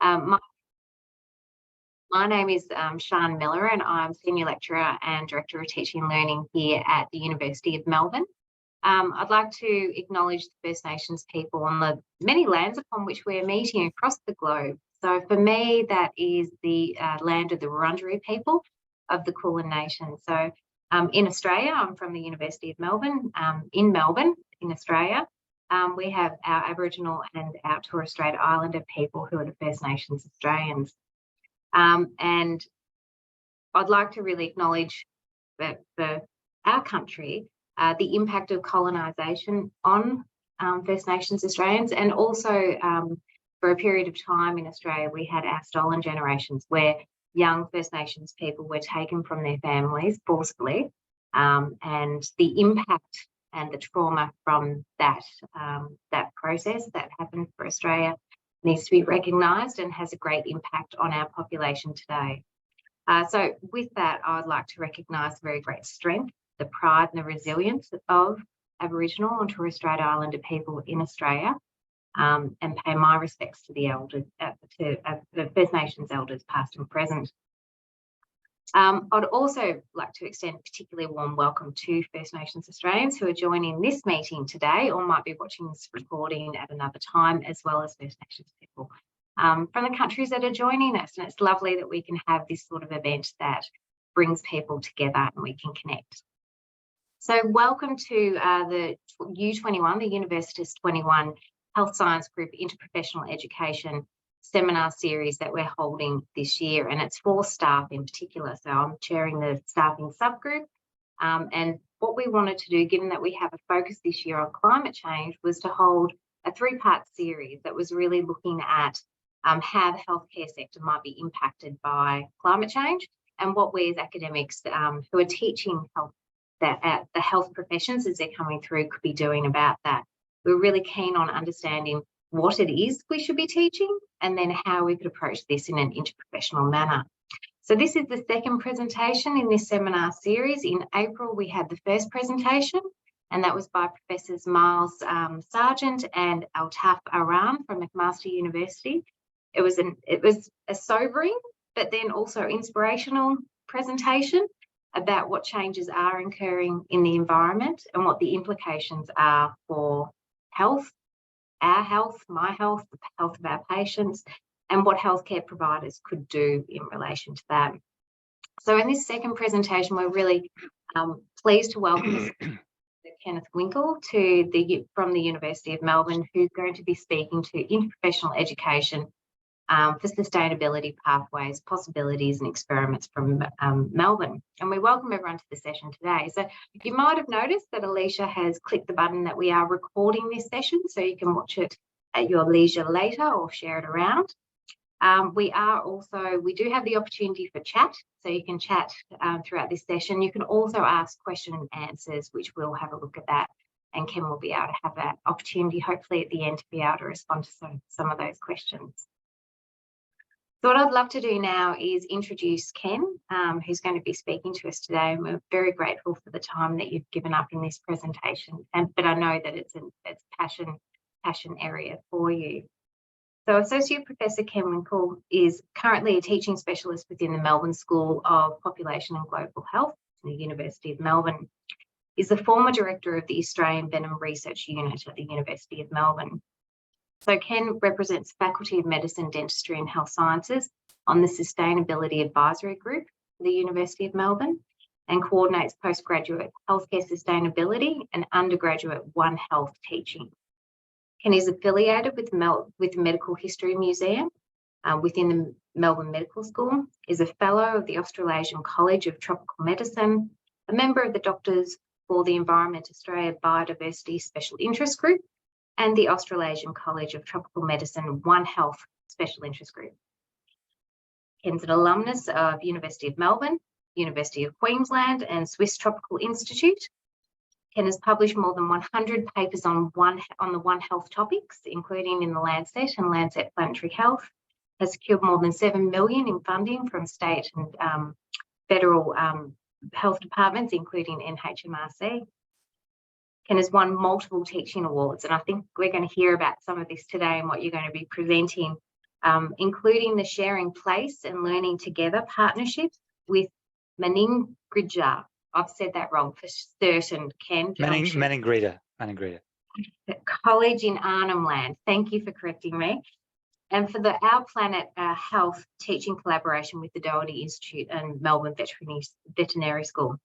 My name is Sian Miller, and I'm Senior Lecturer and Director of Teaching and Learning here at the University of Melbourne. I'd like to acknowledge the First Nations people on the many lands upon which we're meeting across the globe. So for me, that is the land of the Wurundjeri people of the Kulin Nation. So in Australia, I'm from the University of Melbourne. In Melbourne, in Australia, we have our Aboriginal and our Torres Strait Islander people who are the First Nations Australians. And I'd like to really acknowledge that for our country, the impact of colonisation on First Nations Australians, and also for a period of time in Australia, we had our stolen generations where young First Nations people were taken from their families forcibly, and the impact and the trauma from that process that happened for Australia needs to be recognised and has a great impact on our population today. So with that, I'd like to recognise the very great strength, the pride and the resilience of Aboriginal and Torres Strait Islander people in Australia, and pay my respects to the elders, to the First Nations elders past and present. I'd also like to extend a particularly warm welcome to First Nations Australians who are joining this meeting today or might be watching this recording at another time, as well as First Nations people from the countries that are joining us. And it's lovely that we can have this sort of event that brings people together and we can connect. So welcome to the U21, the University's 21 Health Science Group Interprofessional Education seminar series that we're holding this year, and it's for staff in particular. So I'm chairing the staffing subgroup, and what we wanted to do, given that we have a focus this year on climate change, was to hold a three-part series that was really looking at how the healthcare sector might be impacted by climate change, and what we as academics who are teaching health, that the health professions as they're coming through, could be doing about that. We're really keen on understanding what it is we should be teaching, and then how we could approach this in an interprofessional manner. So this is the second presentation in this seminar series. In April, we had the first presentation, and that was by Professors Miles Sargent and Altaf Aram from McMaster University. It was a sobering, but then also inspirational presentation about what changes are occurring in the environment and what the implications are for health, our health, my health, the health of our patients, and what healthcare providers could do in relation to that. So in this second presentation, we're really pleased to welcome Dr Ken Winkel from the University of Melbourne, who's going to be speaking to interprofessional education for sustainability pathways, possibilities and experiments from Melbourne. And we welcome everyone to the session today. So you might have noticed that Alicia has clicked the button that we are recording this session, so you can watch it at your leisure later or share it around. We do have the opportunity for chat, so you can chat throughout this session. You can also ask question and answers, which we'll have a look at that, and Ken will be able to have that opportunity, hopefully at the end, to be able to respond to some of those questions. So what I'd love to do now is introduce Ken, who's going to be speaking to us today. And we're very grateful for the time that you've given up in this presentation, but I know that it's passion area for you. So Associate Professor Ken Winkel is currently a teaching specialist within the Melbourne School of Population and Global Health at the University of Melbourne. He's the former director of the Australian Venom Research Unit at the University of Melbourne. So Ken represents Faculty of Medicine, Dentistry and Health Sciences on the Sustainability Advisory Group for the University of Melbourne, and coordinates postgraduate healthcare sustainability and undergraduate One Health teaching. Ken is affiliated with the Medical History Museum within the Melbourne Medical School, is a fellow of the Australasian College of Tropical Medicine, a member of the Doctors for the Environment Australia Biodiversity Special Interest Group, and the Australasian College of Tropical Medicine One Health Special Interest Group. Ken's an alumnus of University of Melbourne, University of Queensland and Swiss Tropical Institute. Ken has published more than 100 papers on the One Health topics, including in the Lancet and Lancet Planetary Health, has secured more than $7 million in funding from state and federal health departments, including NHMRC. Ken has won multiple teaching awards, and I think we're going to hear about some of this today and what you're going to be presenting including the Sharing Place and Learning Together partnerships with Meningrida. I've said that wrong for certain, Ken. Meningrida. College in Arnhem Land. Thank you for correcting me. And for the Our Planet Health teaching collaboration with the Doherty Institute and Melbourne Veterinary School.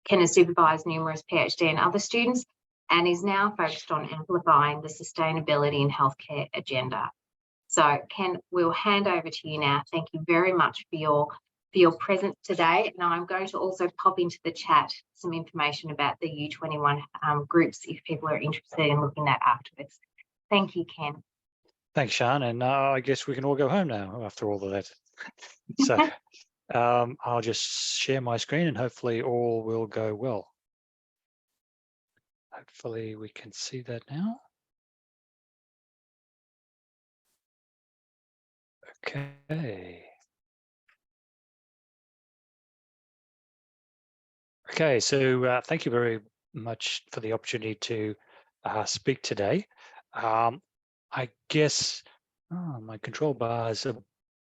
Ken has supervised numerous PhD and other students and is now focused on amplifying the sustainability and healthcare agenda. So Ken, we'll hand over to you now. Thank you very much for your presence today. And I'm going to also pop into the chat some information about the U21 groups if people are interested in looking at afterwards. Thank you, Ken. Thanks, Sian. And I guess we can all go home now after all of that. So I'll just share my screen and hopefully all will go well. Hopefully we can see that now. Okay. Okay, so thank you very much for the opportunity to speak today. I guess my control bar is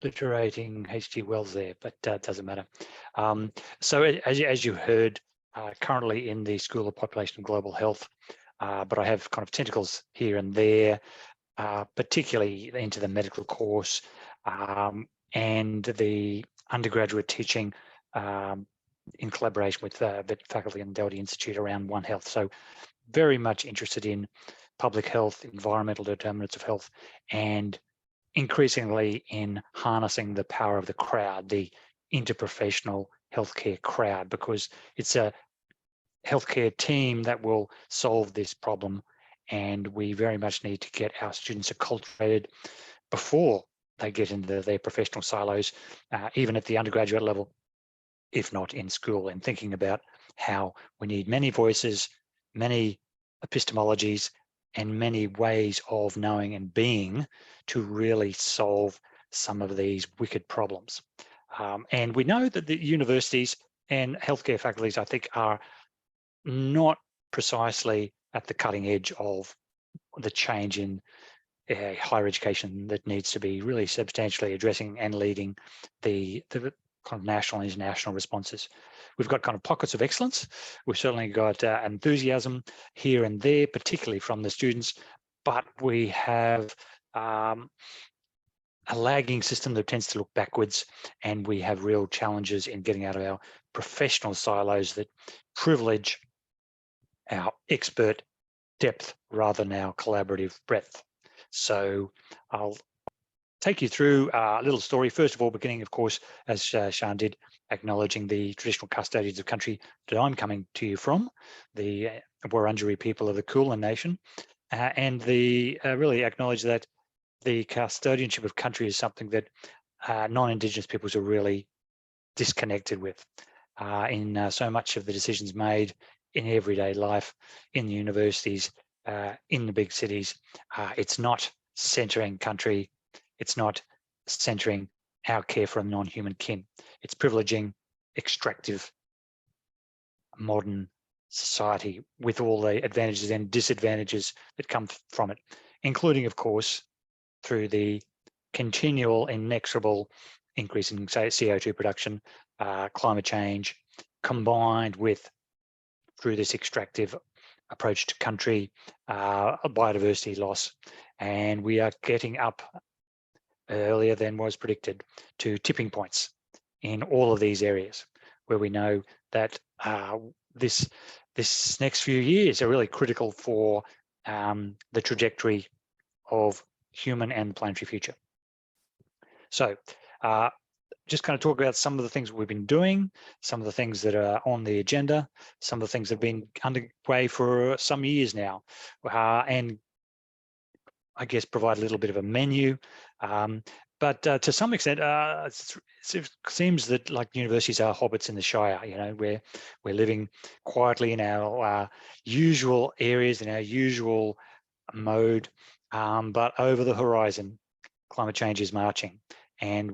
obliterating HG Wells there, but doesn't matter. So as you heard, currently in the School of Population and Global Health, but I have kind of tentacles here and there, particularly into the medical course and the undergraduate teaching in collaboration with vet faculty and the Doherty Institute around One Health. So very much interested in public health, environmental determinants of health, and increasingly in harnessing the power of the crowd, the interprofessional healthcare crowd, because it's a healthcare team that will solve this problem. And we very much need to get our students acculturated before they get into their professional silos, even at the undergraduate level, if not in school, and thinking about how we need many voices, many epistemologies, and many ways of knowing and being to really solve some of these wicked problems. And we know that the universities and healthcare faculties, I think, are not precisely at the cutting edge of the change in higher education that needs to be really substantially addressing and leading the kind of national and international responses. We've got kind of pockets of excellence. We've certainly got enthusiasm here and there, particularly from the students, but we have a lagging system that tends to look backwards, and we have real challenges in getting out of our professional silos that privilege our expert depth rather than our collaborative breadth. So I'll take you through a little story. First of all, beginning, of course, as Sian did, acknowledging the traditional custodians of country that I'm coming to you from, the Wurundjeri people of the Kulin Nation, and really acknowledge that the custodianship of country is something that non-Indigenous peoples are really disconnected with in so much of the decisions made in everyday life, in the universities, in the big cities. It's not centering country. It's not centering our care for a non-human kin. It's privileging extractive modern society with all the advantages and disadvantages that come from it, including, of course, through the continual inexorable increase in, say, CO2 production, climate change, combined with, through this extractive approach to country, biodiversity loss. And we are getting up earlier than was predicted to tipping points in all of these areas, where we know that this next few years are really critical for the trajectory of human and planetary future. So just kind of talk about some of the things we've been doing, some of the things that are on the agenda, some of the things that have been underway for some years now, and I guess provide a little bit of a menu. But to some extent, it seems that like universities are hobbits in the Shire. You know, we're living quietly in our usual areas, in our usual mode, but over the horizon, climate change is marching. And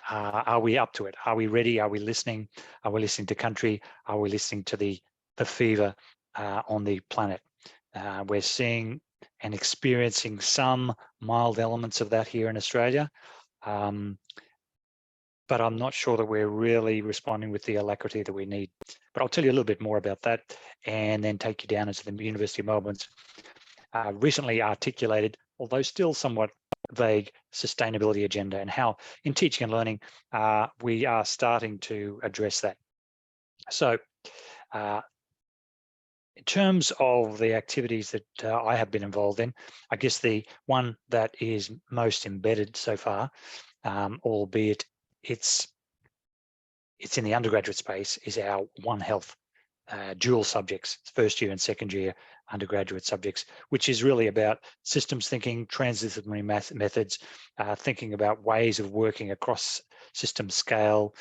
are we up to it? Are we ready? Are we listening? Are we listening to country? Are we listening to the fever on the planet? We're seeing and experiencing some mild elements of that here in Australia. But I'm not sure that we're really responding with the alacrity that we need. But I'll tell you a little bit more about that and then take you down into the University of Melbourne's recently articulated, although still somewhat vague, sustainability agenda, and how in teaching and learning we are starting to address that. So in terms of the activities that I have been involved in, I guess the one that is most embedded so far, albeit it's in the undergraduate space, is our One Health dual subjects, first year and second year undergraduate subjects, which is really about systems thinking, transdisciplinary methods, thinking about ways of working across system scale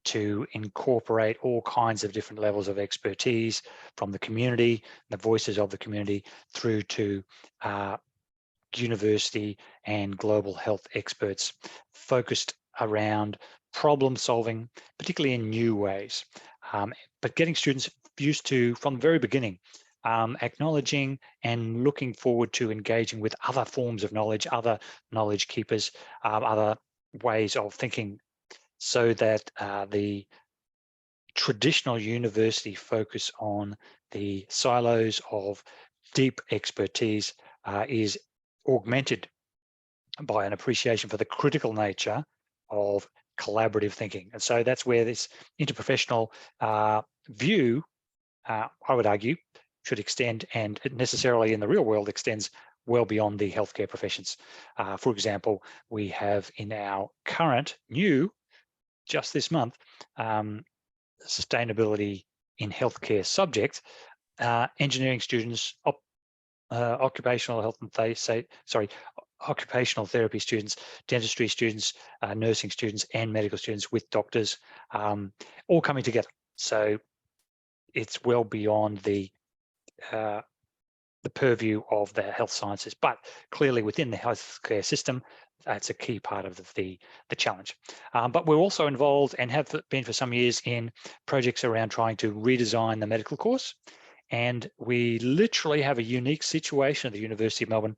to incorporate all kinds of different levels of expertise from the community, the voices of the community, through to university and global health experts focused around problem solving, particularly in new ways, but getting students used to, from the very beginning, acknowledging and looking forward to engaging with other forms of knowledge, other knowledge keepers, other ways of thinking, so that the traditional university focus on the silos of deep expertise is augmented by an appreciation for the critical nature of collaborative thinking. And so that's where this interprofessional view, I would argue, should extend, and it necessarily in the real world extends well beyond the healthcare professions. For example, we have in our current new, just this month, sustainability in healthcare subject, engineering students, occupational health and occupational therapy students, dentistry students, nursing students, and medical students with doctors, all coming together. So it's well beyond the purview of the health sciences, but clearly within the healthcare system, that's a key part of the challenge. But we're also involved, and have been for some years, in projects around trying to redesign the medical course. And we literally have a unique situation at the University of Melbourne,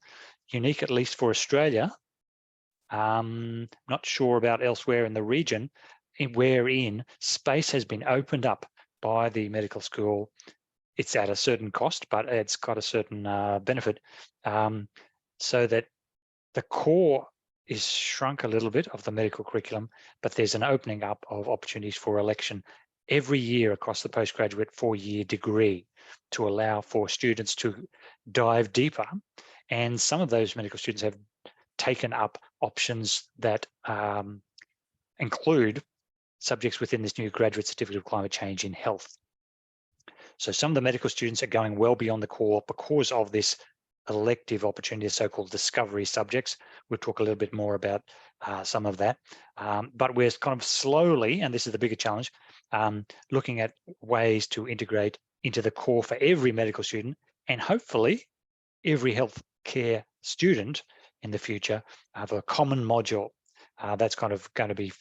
unique at least for Australia, not sure about elsewhere in the region, wherein space has been opened up by the medical school. It's at a certain cost, but it's got a certain benefit, so that the core is shrunk a little bit of the medical curriculum, but there's an opening up of opportunities for election every year across the postgraduate 4-year degree to allow for students to dive deeper. And some of those medical students have taken up options that include subjects within this new graduate certificate of climate change in health. So some of the medical students are going well beyond the core because of this elective opportunity, so-called discovery subjects. We'll talk a little bit more about some of that. But we're kind of slowly, and this is the bigger challenge, looking at ways to integrate into the core for every medical student, and hopefully every healthcare student in the future, have a common module that's kind of going to be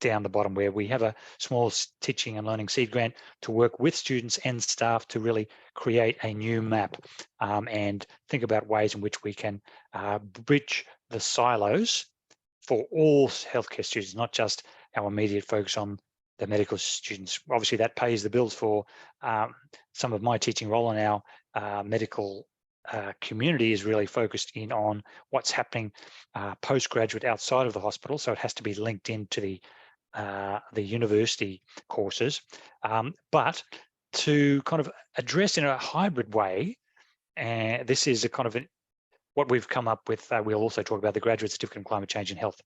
down the bottom, where we have a small teaching and learning seed grant to work with students and staff to really create a new map and think about ways in which we can bridge the silos for all healthcare students, not just our immediate focus on the medical students. Obviously, that pays the bills for some of my teaching role in our medical community is really focused in on what's happening postgraduate outside of the hospital. So it has to be linked into the university courses, but to kind of address in a hybrid way. And this is a kind of what we've come up with. We'll also talk about the Graduate Certificate in Climate Change and Health,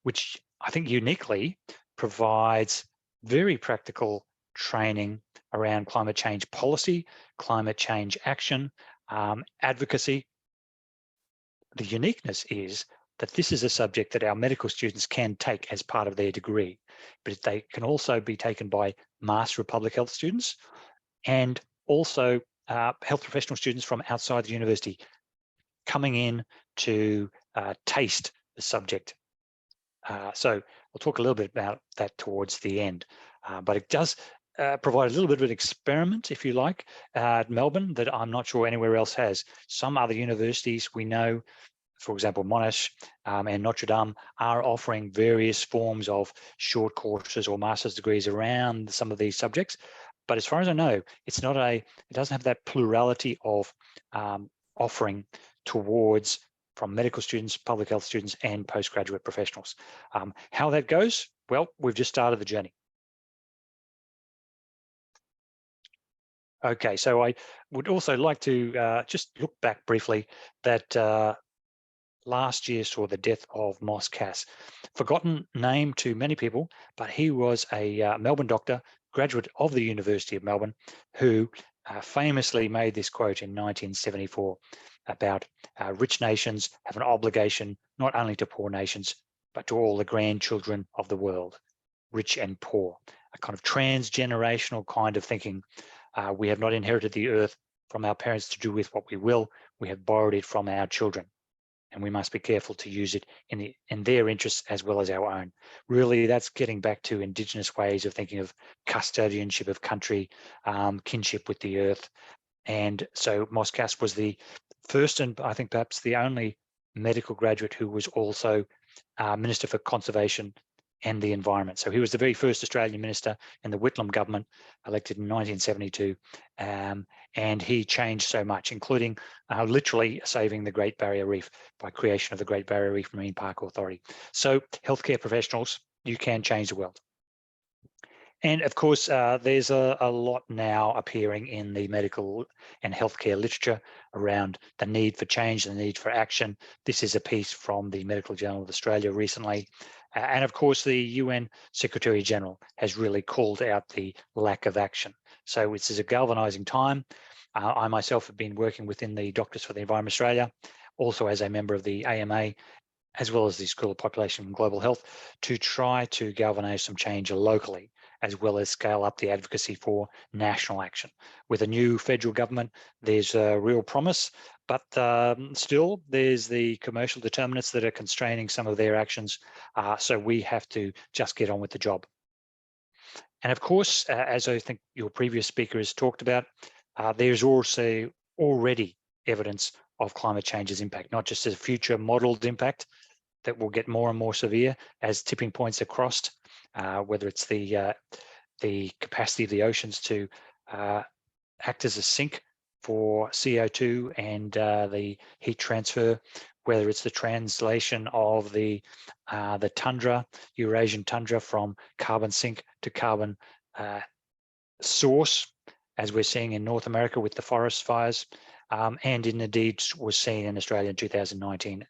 which I think uniquely provides very practical training around climate change policy, climate change action, advocacy. The uniqueness is that this is a subject that our medical students can take as part of their degree, but they can also be taken by Master of Public Health students and also health professional students from outside the university coming in to taste the subject. So we'll talk a little bit about that towards the end, but it does provide a little bit of an experiment, if you like, at Melbourne that I'm not sure anywhere else has. Some other universities we know, for example, Monash and Notre Dame, are offering various forms of short courses or master's degrees around some of these subjects. But as far as I know, it doesn't have that plurality of offering towards from medical students, public health students, and postgraduate professionals. How that goes? Well, we've just started the journey. Okay, so I would also like to just look back briefly that last year saw the death of Moss Cass. Forgotten name to many people, but he was a Melbourne doctor, graduate of the University of Melbourne, who famously made this quote in 1974 about rich nations have an obligation not only to poor nations, but to all the grandchildren of the world, rich and poor. A kind of transgenerational kind of thinking. We have not inherited the earth from our parents to do with what we will. We have borrowed it from our children, and we must be careful to use it in their interests as well as our own. Really, that's getting back to Indigenous ways of thinking of custodianship of country, kinship with the earth. And so Moss Cass was the first, and I think perhaps the only medical graduate who was also Minister for Conservation and the Environment. So he was the very first Australian minister in the Whitlam government, elected in 1972, and he changed so much, including literally saving the Great Barrier Reef by creation of the Great Barrier Reef Marine Park Authority. So healthcare professionals, you can change the world. And of course, there's a lot now appearing in the medical and healthcare literature around the need for change, the need for action. This is a piece from the Medical Journal of Australia recently. And of course, the UN Secretary General has really called out the lack of action. So this is a galvanizing time. I myself have been working within the Doctors for the Environment Australia, also as a member of the AMA, as well as the School of Population and Global Health, to try to galvanize some change locally, as well as scale up the advocacy for national action. With a new federal government, there's a real promise, but still there's the commercial determinants that are constraining some of their actions. So we have to just get on with the job. And of course, as I think your previous speaker has talked about, there's also already evidence of climate change's impact, not just as a future modeled impact that will get more and more severe as tipping points are crossed, whether it's the capacity of the oceans to act as a sink for CO2 and the heat transfer, whether it's the translation of the tundra, Eurasian tundra, from carbon sink to carbon source, as we're seeing in North America with the forest fires, and indeed was seen in Australia in 2019,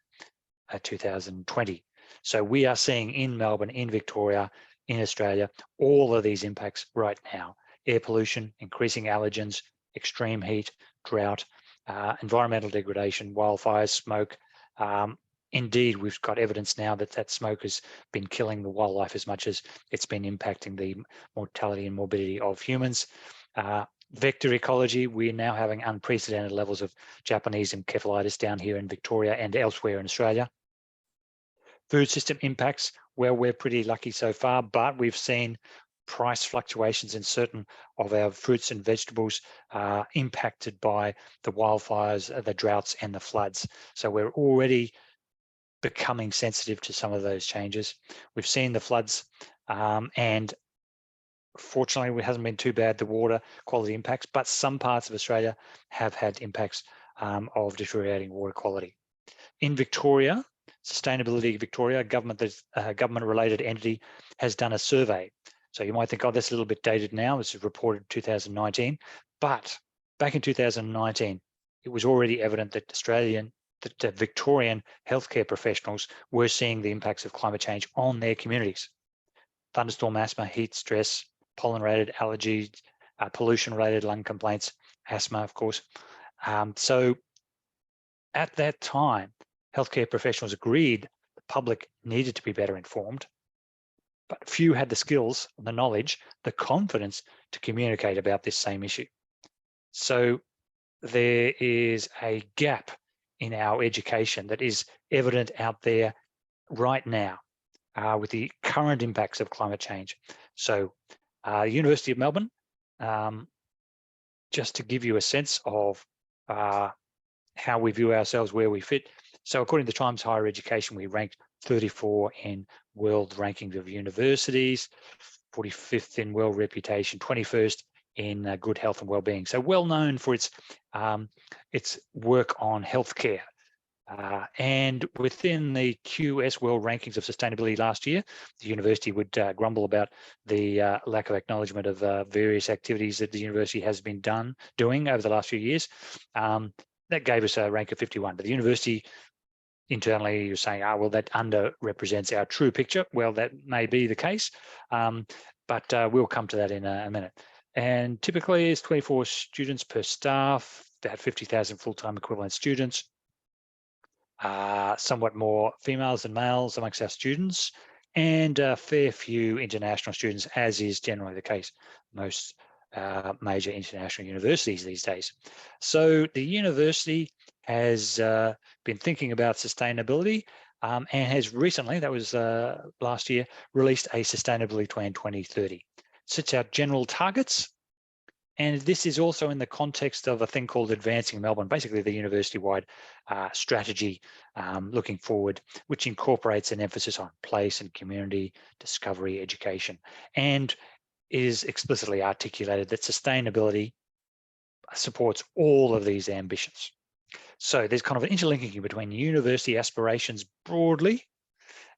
2020. So we are seeing in Melbourne, in Victoria, in Australia, all of these impacts right now: air pollution, increasing allergens, extreme heat, drought, environmental degradation, wildfires, smoke. Indeed, we've got evidence now that that smoke has been killing the wildlife as much as it's been impacting the mortality and morbidity of humans. Vector ecology, we're now having unprecedented levels of Japanese encephalitis down here in Victoria and elsewhere in Australia. Food system impacts, well, we're pretty lucky so far, but we've seen price fluctuations in certain of our fruits and vegetables impacted by the wildfires, the droughts and the floods. So we're already becoming sensitive to some of those changes. We've seen the floods and fortunately it hasn't been too bad, the water quality impacts, but some parts of Australia have had impacts of deteriorating water quality. In Victoria, Sustainability Victoria, government-related entity, has done a survey. So you might think, oh, that's a little bit dated now. This is reported in 2019. But back in 2019, it was already evident that Victorian healthcare professionals were seeing the impacts of climate change on their communities. Thunderstorm asthma, heat stress, pollen-related allergies, pollution-related lung complaints, asthma, of course. So at that time, healthcare professionals agreed the public needed to be better informed, but few had the skills, the knowledge, the confidence to communicate about this same issue. So there is a gap in our education that is evident out there right now with the current impacts of climate change. So University of Melbourne just to give you a sense of how we view ourselves, where we fit. So according to Times Higher Education, we ranked 34 in world rankings of universities, 45th in world reputation, 21st in good health and well-being. So well known for its work on healthcare. And within the QS World Rankings of Sustainability last year, the university would grumble about the lack of acknowledgement of various activities that the university has been doing over the last few years. That gave us a rank of 51. But the university internally, you're saying, well, that underrepresents our true picture. Well, that may be the case, but we'll come to that in a minute. And typically, it's 24 students per staff, about 50,000 full-time equivalent students. Somewhat more females than males amongst our students, and a fair few international students, as is generally the case most major international universities these days. So the university has been thinking about sustainability and has recently, that was last year, released a Sustainability Plan 2030. Sets out general targets. And this is also in the context of a thing called Advancing Melbourne, basically the university-wide strategy looking forward, which incorporates an emphasis on place and community, discovery, education, and is explicitly articulated that sustainability supports all of these ambitions. So there's kind of an interlinking between university aspirations broadly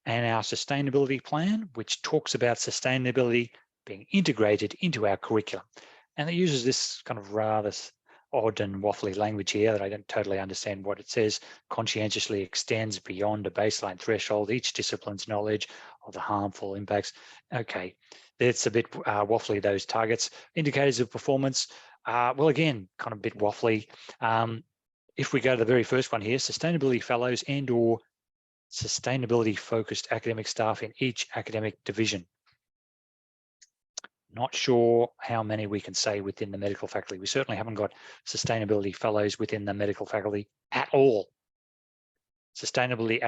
and our sustainability plan, which talks about sustainability being integrated into our curriculum. And it uses this kind of rather odd and waffly language here that I don't totally understand what it says. Conscientiously extends beyond a baseline threshold each discipline's knowledge of the harmful impacts. Okay, that's a bit waffly, those targets. Indicators of performance, well, again, kind of a bit waffly. If we go to the very first one here, sustainability fellows and or sustainability-focused academic staff in each academic division. Not sure how many we can say within the medical faculty. We certainly haven't got sustainability fellows within the medical faculty at all. Sustainability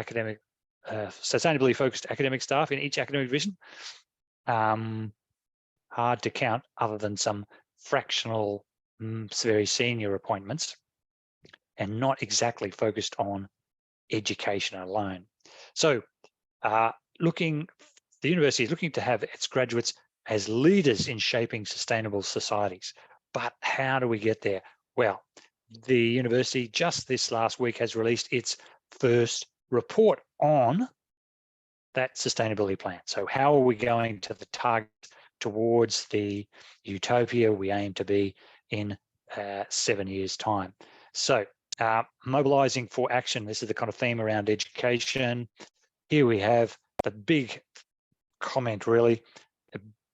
focused academic staff in each academic division. Hard to count other than some fractional, very senior appointments, and not exactly focused on education alone. So the university is looking to have its graduates as leaders in shaping sustainable societies. But how do we get there? Well, the university just this last week has released its first report on that sustainability plan. So how are we going to the target towards the utopia we aim to be in 7 years' time? So mobilizing for action, this is the kind of theme around education. Here we have the big comment, really,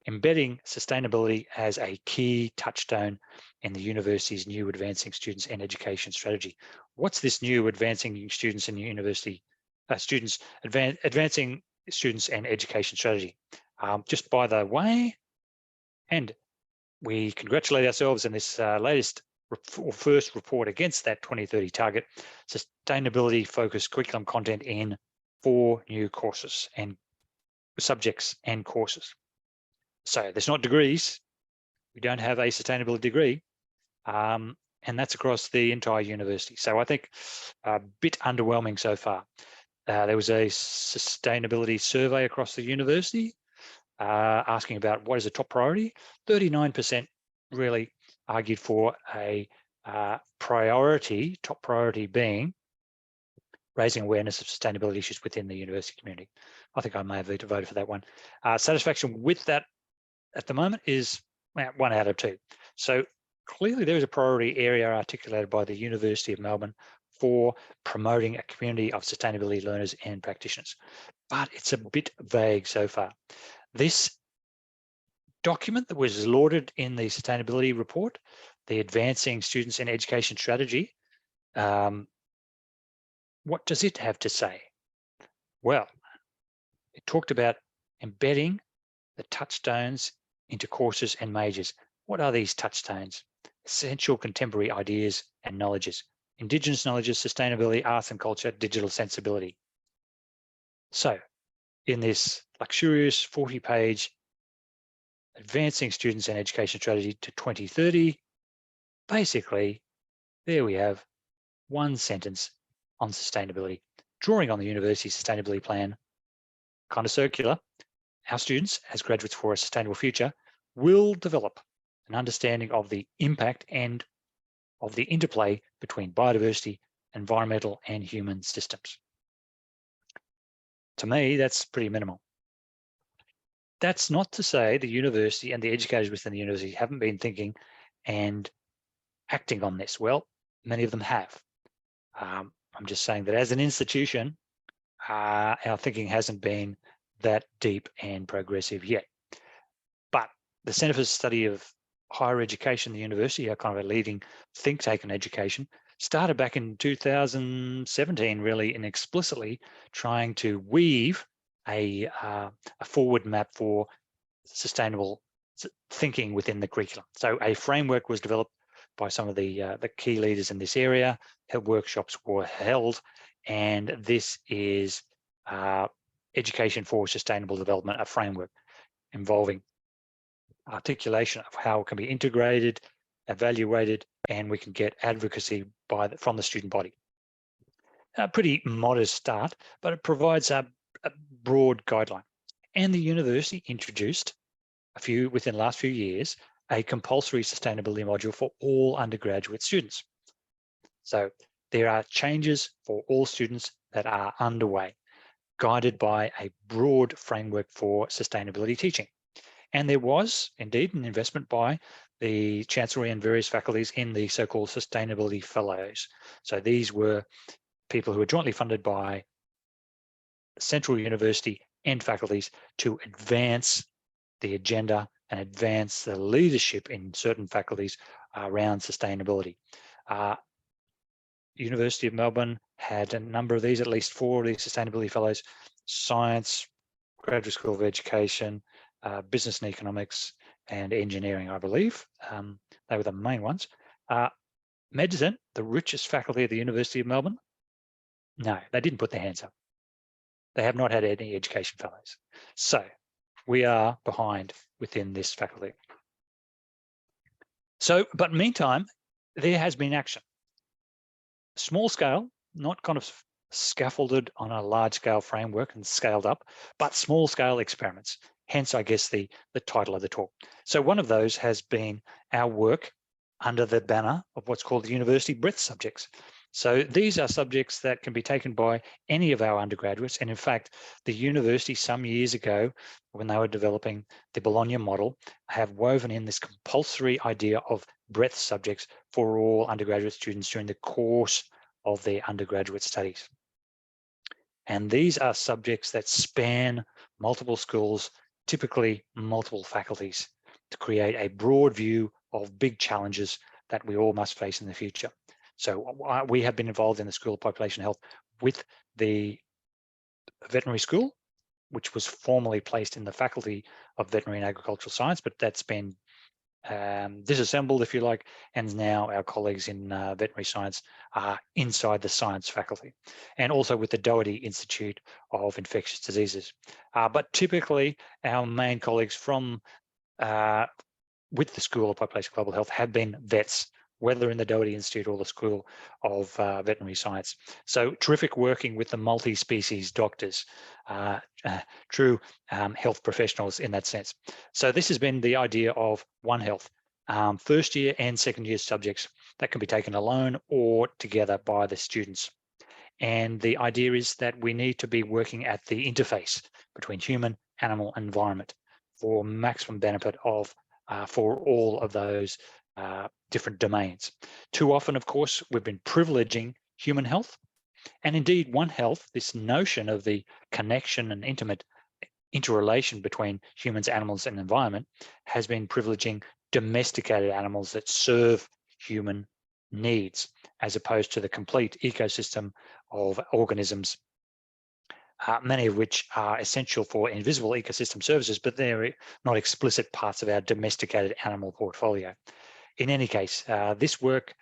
embedding sustainability as a key touchstone in the university's new advancing students and education strategy. What's this new advancing students and university advancing students and education strategy? Just by the way, and we congratulate ourselves in this latest first report against that 2030 target, sustainability focused curriculum content in 4 new courses and subjects and courses. So there's not degrees. We don't have a sustainability degree, and that's across the entire university. So I think a bit underwhelming so far. There was a sustainability survey across the university asking about what is a top priority. 39% really argued for a priority, top priority being raising awareness of sustainability issues within the university community. I think I may have voted for that one. Satisfaction with that at the moment is 1 out of 2. So clearly there is a priority area articulated by the University of Melbourne for promoting a community of sustainability learners and practitioners, but it's a bit vague so far. This document that was lauded in the sustainability report, the Advancing Students in Education Strategy, what does it have to say? Well, it talked about embedding the touchstones into courses and majors. What are these touchstones? Essential contemporary ideas and knowledges. Indigenous knowledges, sustainability, arts and culture, digital sensibility. So in this luxurious 40-page advancing students and education strategy to 2030. Basically, there we have one sentence on sustainability, drawing on the university sustainability plan, kind of circular. Our students, as graduates for a sustainable future, will develop an understanding of the impact and of the interplay between biodiversity, environmental, and human systems. To me, that's pretty minimal. That's not to say the university and the educators within the university haven't been thinking and acting on this. Well, many of them have. I'm just saying that as an institution, our thinking hasn't been that deep and progressive yet. But the Centre for the Study of Higher Education, the university, are kind of a leading think tank in education, started back in 2017, really, and explicitly trying to weave a forward map for sustainable thinking within the curriculum. So a framework was developed by some of the key leaders in this area. Workshops were held, and this is Education for Sustainable Development, a framework involving articulation of how it can be integrated, evaluated, and we can get advocacy from the student body. A pretty modest start, but it provides a broad guideline. And the university introduced within the last few years, a compulsory sustainability module for all undergraduate students. So there are changes for all students that are underway, guided by a broad framework for sustainability teaching. And there was indeed an investment by the Chancellery and various faculties in the so-called Sustainability Fellows. So these were people who were jointly funded by Central University and faculties to advance the agenda and advance the leadership in certain faculties around sustainability. University of Melbourne had a number of these, at least 4 of these Sustainability Fellows: Science, Graduate School of Education, Business and Economics, and Engineering, I believe. They were the main ones. Medicine, the richest faculty at the University of Melbourne, no, they didn't put their hands up. They have not had any education fellows. So we are behind within this faculty. So, but meantime, there has been action. Small scale, not kind of scaffolded on a large scale framework and scaled up, but small scale experiments. Hence, I guess, the title of the talk. So one of those has been our work under the banner of what's called the university breadth subjects. So these are subjects that can be taken by any of our undergraduates. And in fact, the university some years ago, when they were developing the Bologna model, have woven in this compulsory idea of breadth subjects for all undergraduate students during the course of their undergraduate studies. And these are subjects that span multiple schools, typically multiple faculties, to create a broad view of big challenges that we all must face in the future. So we have been involved in the School of Population Health with the veterinary school, which was formerly placed in the Faculty of Veterinary and Agricultural Science, but that's been disassembled, if you like, and now our colleagues in veterinary science are inside the science faculty, and also with the Doherty Institute of Infectious Diseases. But typically, our main colleagues from with the School of Population Global Health have been vets, whether in the Doherty Institute or the School of Veterinary Science. So terrific working with the multi-species doctors, true health professionals in that sense. So this has been the idea of One Health, first year and second year subjects that can be taken alone or together by the students. And the idea is that we need to be working at the interface between human, animal, and environment for maximum benefit of for all of those different domains. Too often, of course, we've been privileging human health, and indeed One Health, this notion of the connection and intimate interrelation between humans, animals, and environment, has been privileging domesticated animals that serve human needs, as opposed to the complete ecosystem of organisms, many of which are essential for invisible ecosystem services, but they're not explicit parts of our domesticated animal portfolio. In any case, this work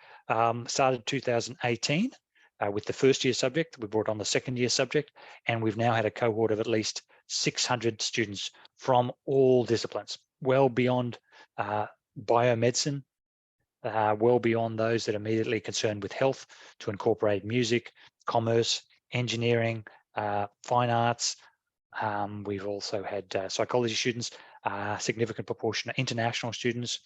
started in 2018 with the first year subject. We brought on the second year subject, and we've now had a cohort of at least 600 students from all disciplines. well beyond biomedicine, well beyond those that are immediately concerned with health, to incorporate music, commerce, engineering, fine arts. We've also had psychology students, significant proportion of international students.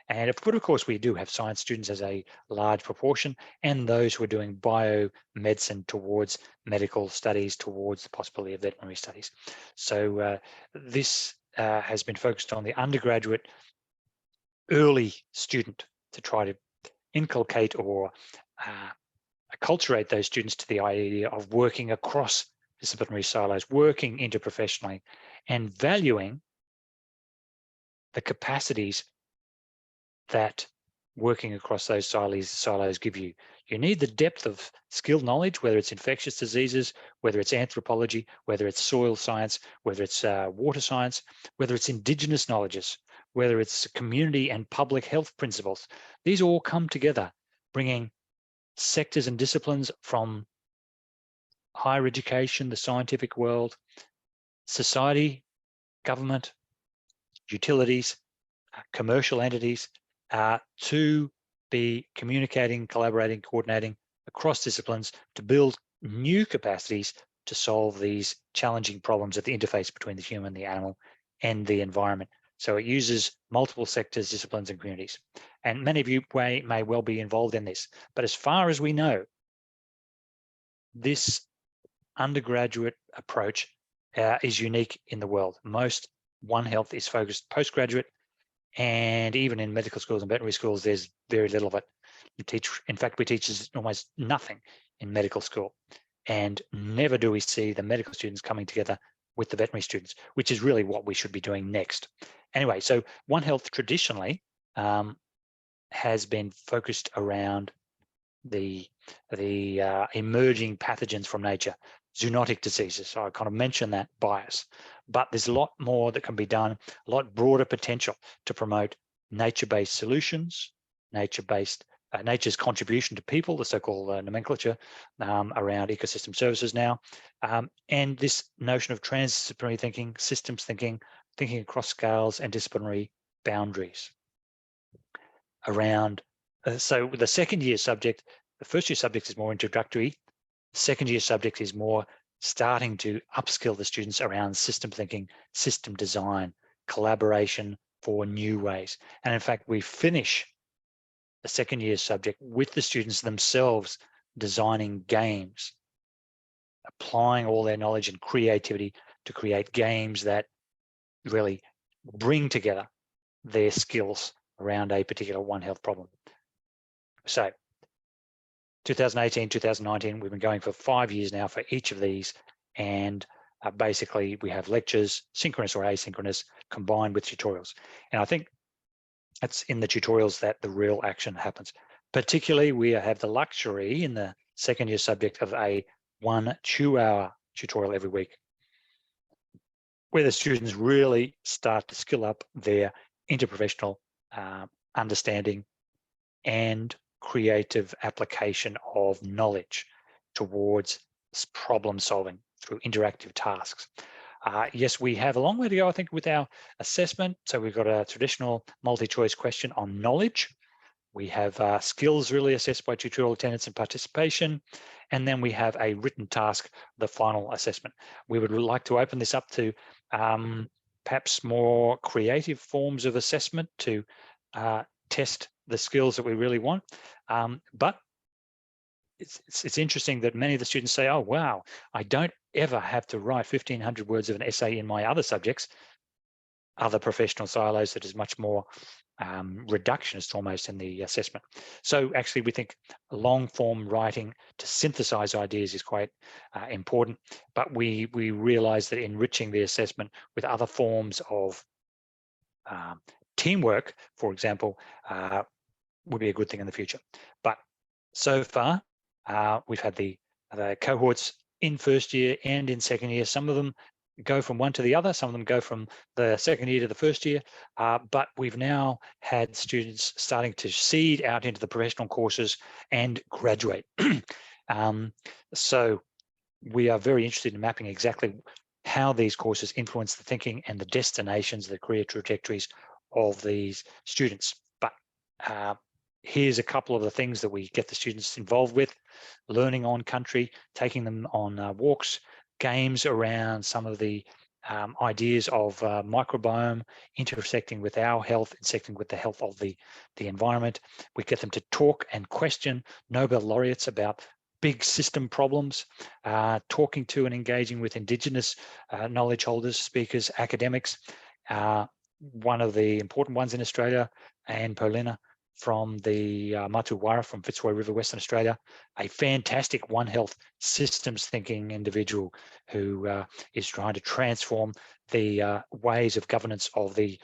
But of course, we do have science students as a large proportion, and those who are doing biomedicine towards medical studies, towards the possibility of veterinary studies. So this has been focused on the undergraduate early student to try to inculcate or acculturate those students to the idea of working across disciplinary silos, working interprofessionally, and valuing the capacities that working across those silos give you. You need the depth of skilled knowledge, whether it's infectious diseases, whether it's anthropology, whether it's soil science, whether it's water science, whether it's indigenous knowledges, whether it's community and public health principles. These all come together, bringing sectors and disciplines from higher education, the scientific world, society, government, utilities, commercial entities, to be communicating, collaborating, coordinating across disciplines to build new capacities to solve these challenging problems at the interface between the human, the animal, and the environment. So it uses multiple sectors, disciplines, and communities. And many of you may well be involved in this. But as far as we know, this undergraduate approach is unique in the world. Most One Health is focused postgraduate, and even in medical schools and veterinary schools, there's very little of it. In fact, we teach almost nothing in medical school, and never do we see the medical students coming together with the veterinary students, which is really what we should be doing next. Anyway, so One Health traditionally has been focused around the emerging pathogens from nature, zoonotic diseases. So I kind of mentioned that bias, but there's a lot more that can be done, a lot broader potential to promote nature-based solutions, nature's contribution to people, the so-called nomenclature around ecosystem services now, and this notion of transdisciplinary thinking, systems thinking, thinking across scales and disciplinary boundaries around. So the second year subject, the first year subject is more introductory. Second year subject is more starting to upskill the students around system thinking, system design, collaboration for new ways. And in fact, we finish the second year subject with the students themselves designing games, applying all their knowledge and creativity to create games that really bring together their skills around a particular One Health problem. So 2018, 2019, we've been going for 5 years now for each of these. And basically we have lectures, synchronous or asynchronous, combined with tutorials. And I think it's in the tutorials that the real action happens. Particularly, we have the luxury in the second year subject of a 1 2-hour tutorial every week, where the students really start to skill up their interprofessional understanding and creative application of knowledge towards problem solving through interactive tasks. Yes, we have a long way to go, I think, with our assessment. So we've got a traditional multi-choice question on knowledge. We have skills really assessed by tutorial attendance and participation. And then we have a written task, the final assessment. We would like to open this up to perhaps more creative forms of assessment to test the skills that we really want. But it's interesting that many of the students say, oh, wow, I don't ever have to write 1,500 words of an essay in my other subjects, other professional silos that is much more reductionist almost in the assessment. So actually we think long form writing to synthesize ideas is quite important, but we realize that enriching the assessment with other forms of teamwork, for example, would be a good thing in the future. But so far, we've had the cohorts in first year and in second year. Some of them go from one to the other, some of them go from the second year to the first year, but we've now had students starting to seed out into the professional courses and graduate. So we are very interested in mapping exactly how these courses influence the thinking and the destinations, the career trajectories of these students. But here's a couple of the things that we get the students involved with: learning on country, taking them on walks, games around some of the ideas of microbiome intersecting with our health, intersecting with the health of the environment. We get them to talk and question Nobel laureates about big system problems, talking to and engaging with Indigenous knowledge holders, speakers, academics. One of the important ones in Australia, Anne Polina from the Matuwara from Fitzroy River, Western Australia, a fantastic One Health systems thinking individual who is trying to transform the ways of governance of the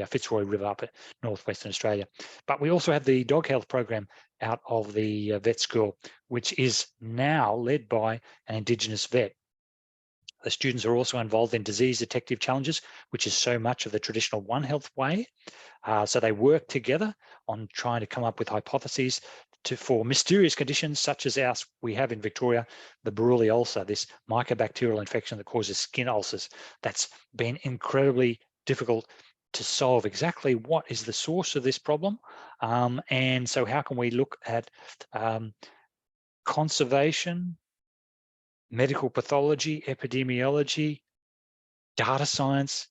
Fitzroy River up at northwestern Australia. But we also have the dog health program out of the vet school, which is now led by an Indigenous vet. The students are also involved in disease detective challenges, which is so much of the traditional One Health way. So they work together on trying to come up with hypotheses for mysterious conditions such as we have in Victoria, the Buruli ulcer, this mycobacterial infection that causes skin ulcers. That's been incredibly difficult to solve exactly what is the source of this problem. And so how can we look at conservation, medical pathology, epidemiology, data science,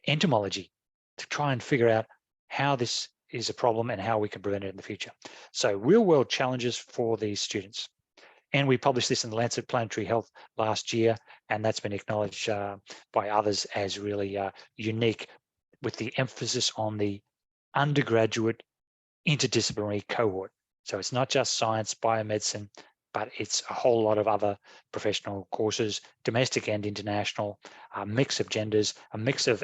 entomology, to try and figure out how this is a problem and how we can prevent it in the future. So real world challenges for these students. And we published this in the Lancet Planetary Health last year, and that's been acknowledged by others as really unique, with the emphasis on the undergraduate interdisciplinary cohort. So it's not just science, biomedicine, but it's a whole lot of other professional courses, domestic and international, a mix of genders, a mix of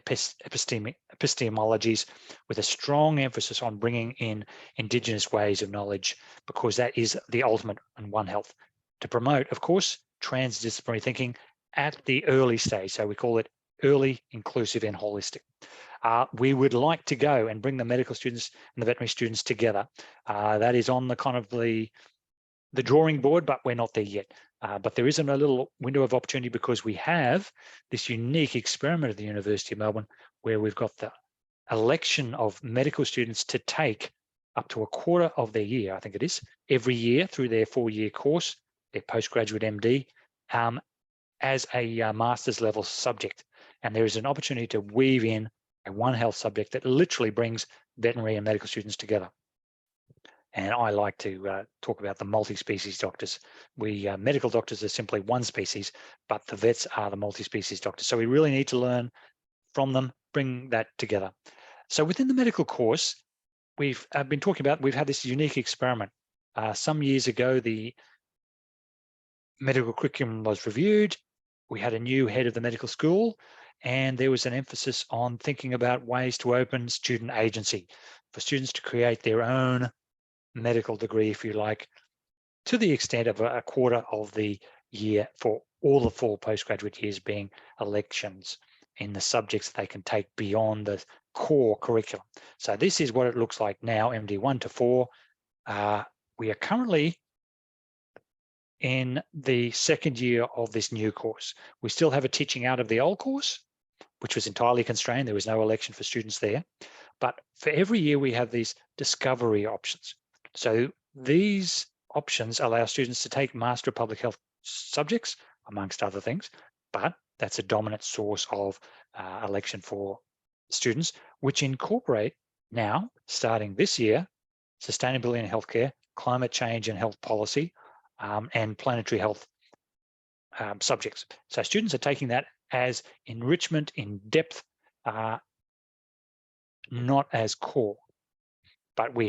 epistemologies, with a strong emphasis on bringing in Indigenous ways of knowledge, because that is the ultimate in One Health. To promote, of course, transdisciplinary thinking at the early stage. So we call it early, inclusive, and holistic. We would like to go and bring the medical students and the veterinary students together. That is on the kind of the drawing board, but we're not there yet. But there isn't a little window of opportunity, because we have this unique experiment at the University of Melbourne where we've got the election of medical students to take up to a quarter of their year, I think it is, every year through their 4-year course, their postgraduate MD, as a master's level subject. And there is an opportunity to weave in a One Health subject that literally brings veterinary and medical students together. And I like to talk about the multi-species doctors. We medical doctors are simply one species, but the vets are the multi-species doctors. So we really need to learn from them, bring that together. So within the medical course, we've been talking about, we've had this unique experiment. Some years ago, the medical curriculum was reviewed. We had a new head of the medical school, and there was an emphasis on thinking about ways to open student agency for students to create their own medical degree, if you like, to the extent of a quarter of the year for all the 4 postgraduate years being elections in the subjects that they can take beyond the core curriculum. So this is what it looks like now, MD 1 to 4. We are currently in the 2nd year of this new course. We still have a teaching out of the old course, which was entirely constrained. There was no election for students there. But for every year, we have these discovery options. So these options allow students to take Master of Public Health subjects, amongst other things, but that's a dominant source of election for students, which incorporate now, starting this year, sustainability in healthcare, climate change and health policy, and planetary health subjects. So students are taking that as enrichment in depth, not as core. But we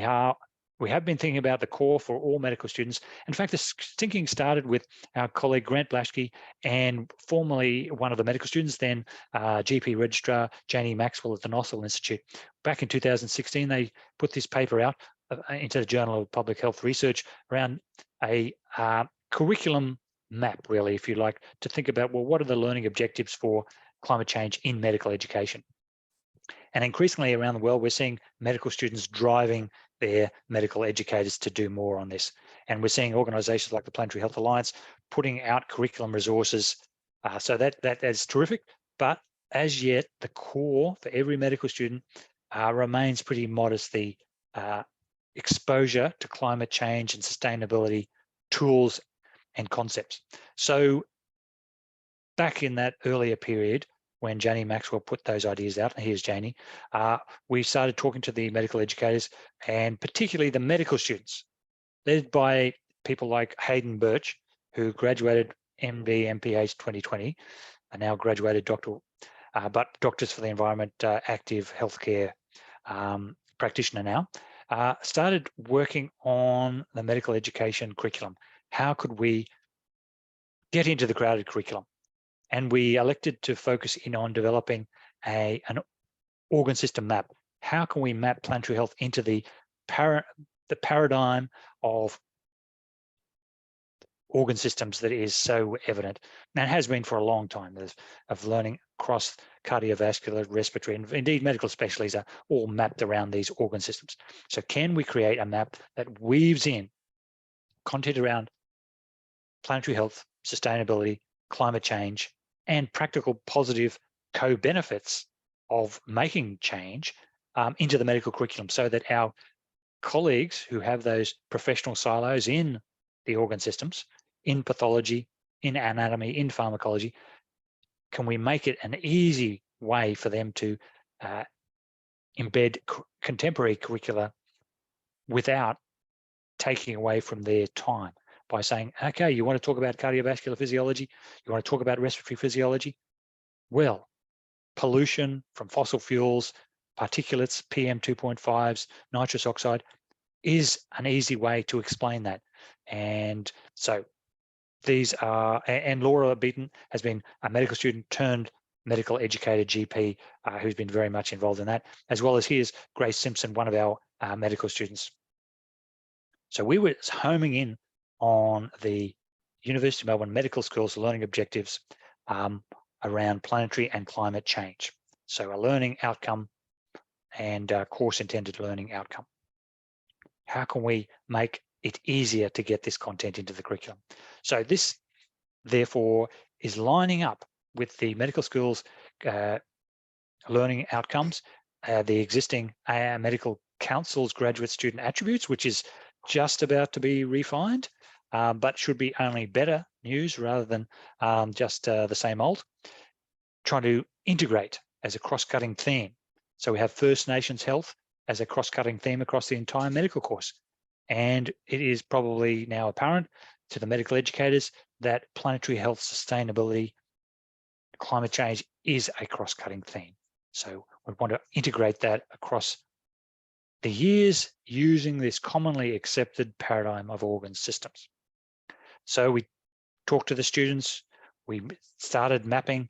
have been thinking about the core for all medical students. In fact, this thinking started with our colleague Grant Blaschke, and formerly one of the medical students, then GP registrar Janie Maxwell at the Nossal Institute. Back in 2016, they put this paper out into the Journal of Public Health Research around a curriculum map, really, if you like, to think about, well, what are the learning objectives for climate change in medical education? And increasingly around the world, we're seeing medical students driving their medical educators to do more on this. And we're seeing organisations like the Planetary Health Alliance putting out curriculum resources. So that is terrific. But as yet, the core for every medical student remains pretty modest. The exposure to climate change and sustainability tools and concepts. So back in that earlier period, when Janie Maxwell put those ideas out, and here's Janie, we started talking to the medical educators and particularly the medical students, led by people like Hayden Birch, who graduated MD, MPH 2020, and now graduated but Doctors for the Environment, active healthcare practitioner now, started working on the medical education curriculum. How could we get into the crowded curriculum? And we elected to focus in on developing an organ system map. How can we map planetary health into the paradigm of organ systems that is so evident, and has been for a long time, of learning across cardiovascular, respiratory, and indeed medical specialties are all mapped around these organ systems. So can we create a map that weaves in content around planetary health, sustainability, climate change, and practical positive co-benefits of making change into the medical curriculum, so that our colleagues who have those professional silos in the organ systems, in pathology, in anatomy, in pharmacology, can we make it an easy way for them to embed contemporary curricula without taking away from their time, by saying, okay, you want to talk about cardiovascular physiology, you want to talk about respiratory physiology? Well, pollution from fossil fuels, particulates, PM 2.5s, nitrous oxide is an easy way to explain that. And so these are, and Laura Beaton has been a medical student turned medical educator GP who's been very much involved in that, as well as here's Grace Simpson, one of our medical students. So we were homing in on the University of Melbourne Medical School's learning objectives around planetary and climate change. So a learning outcome and course intended learning outcome. How can we make it easier to get this content into the curriculum? So this, therefore, is lining up with the medical school's learning outcomes, the existing Medical Council's graduate student attributes, which is just about to be refined, but should be only better news rather than just the same old. Trying to integrate as a cross-cutting theme. So we have First Nations health as a cross-cutting theme across the entire medical course. And it is probably now apparent to the medical educators that planetary health, sustainability, climate change is a cross-cutting theme. So we want to integrate that across the years using this commonly accepted paradigm of organ systems. So we talked to the students, we started mapping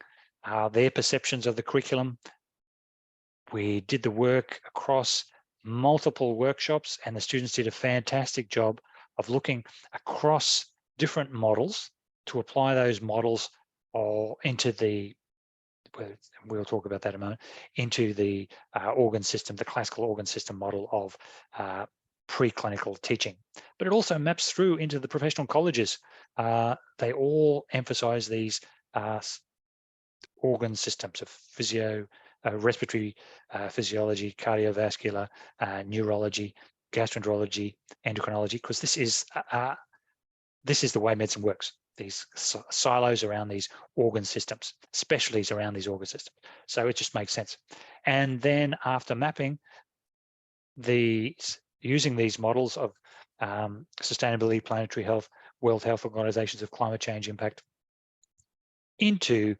their perceptions of the curriculum. We did the work across multiple workshops, and the students did a fantastic job of looking across different models to apply those models into the, we'll talk about that in a moment, into the organ system, the classical organ system model of preclinical teaching. But it also maps through into the professional colleges. They all emphasize these organ systems of respiratory physiology, cardiovascular, neurology, gastroenterology, endocrinology, because this is the way medicine works. These silos around these organ systems, specialties around these organ systems. So it just makes sense. And then after mapping using these models of sustainability, planetary health, World Health Organizations of climate change impact into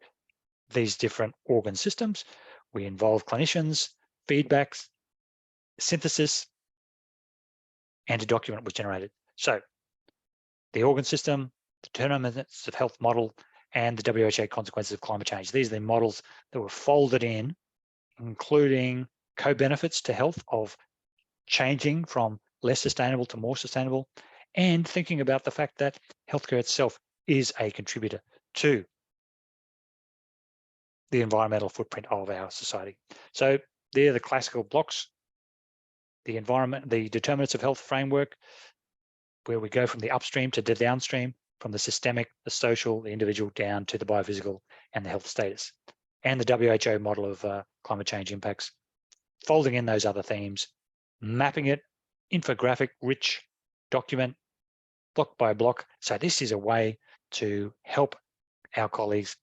these different organ systems, we involve clinicians, feedbacks, synthesis, and a document was generated. So the organ system, the determinants of health model, and the WHO consequences of climate change. These are the models that were folded in, including co-benefits to health of changing from less sustainable to more sustainable, and thinking about the fact that healthcare itself is a contributor to the environmental footprint of our society. So they're the classical blocks: the environment, the determinants of health framework, where we go from the upstream to the downstream, from the systemic, the social, the individual, down to the biophysical and the health status. And the WHO model of climate change impacts, folding in those other themes, mapping it, infographic, rich document, block by block. So this is a way to help our colleagues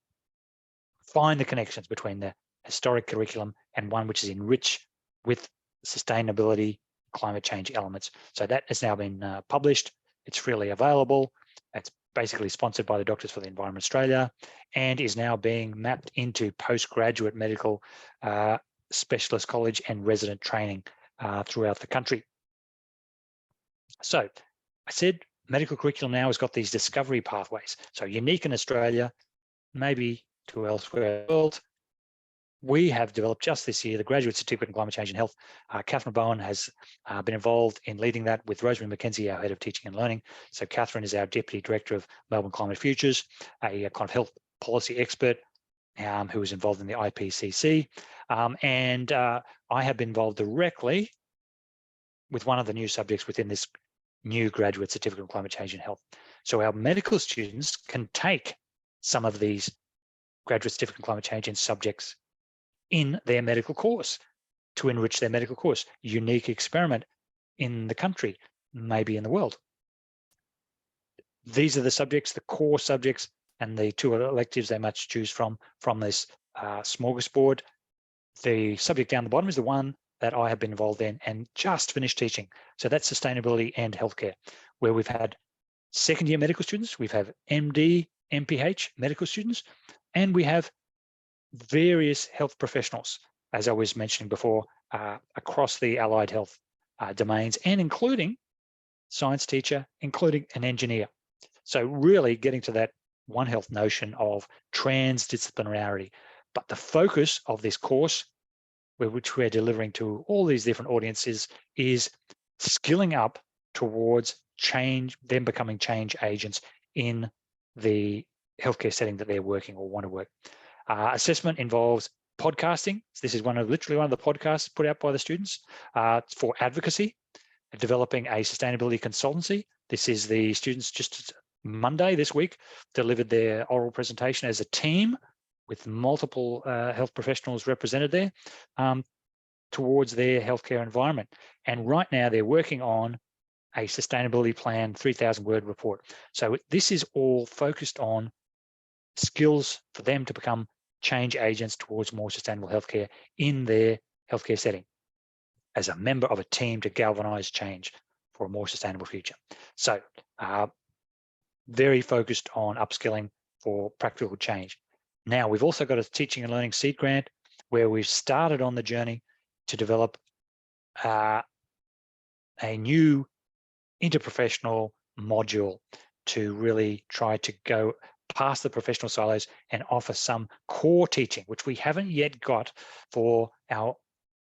find the connections between the historic curriculum and one which is enriched with sustainability, climate change elements. So that has now been published. It's freely available. It's basically sponsored by the Doctors for the Environment Australia and is now being mapped into postgraduate medical specialist college and resident training throughout the country. So I said medical curriculum now has got these discovery pathways. So unique in Australia, maybe to elsewhere in the world. We have developed just this year the Graduate Certificate in Climate Change and Health. Catherine Bowen has been involved in leading that with Rosemary McKenzie, our Head of Teaching and Learning. So Catherine is our Deputy Director of Melbourne Climate Futures, a kind of health policy expert who is involved in the IPCC. And I have been involved directly with one of the new subjects within this new Graduate Certificate in Climate Change and Health. So our medical students can take some of these Graduate Certificate in Climate Change and subjects in their medical course to enrich their medical course. Unique experiment in the country, maybe in the world. These are the subjects, the core subjects, and the two electives they must choose from this smorgasbord. The subject down the bottom is the one that I have been involved in and just finished teaching. So that's sustainability and healthcare, where we've had second-year medical students, we've had MD, MPH medical students, and we have various health professionals, as I was mentioning before, across the allied health domains, and including science teacher, including an engineer. So really getting to that One Health notion of transdisciplinarity. But the focus of this course, which we're delivering to all these different audiences, is skilling up towards change, them becoming change agents in the healthcare setting that they're working or want to work. Assessment involves podcasting. This is literally one of the podcasts put out by the students for advocacy, developing a sustainability consultancy. This is the students just Monday this week delivered their oral presentation as a team with multiple health professionals represented there towards their healthcare environment. And right now they're working on a sustainability plan 3,000-word report. So this is all focused on skills for them to become change agents towards more sustainable healthcare in their healthcare setting as a member of a team to galvanize change for a more sustainable future. So very focused on upskilling for practical change. Now, we've also got a teaching and learning seed grant where we've started on the journey to develop a new interprofessional module to really try to go past the professional silos and offer some core teaching, which we haven't yet got for our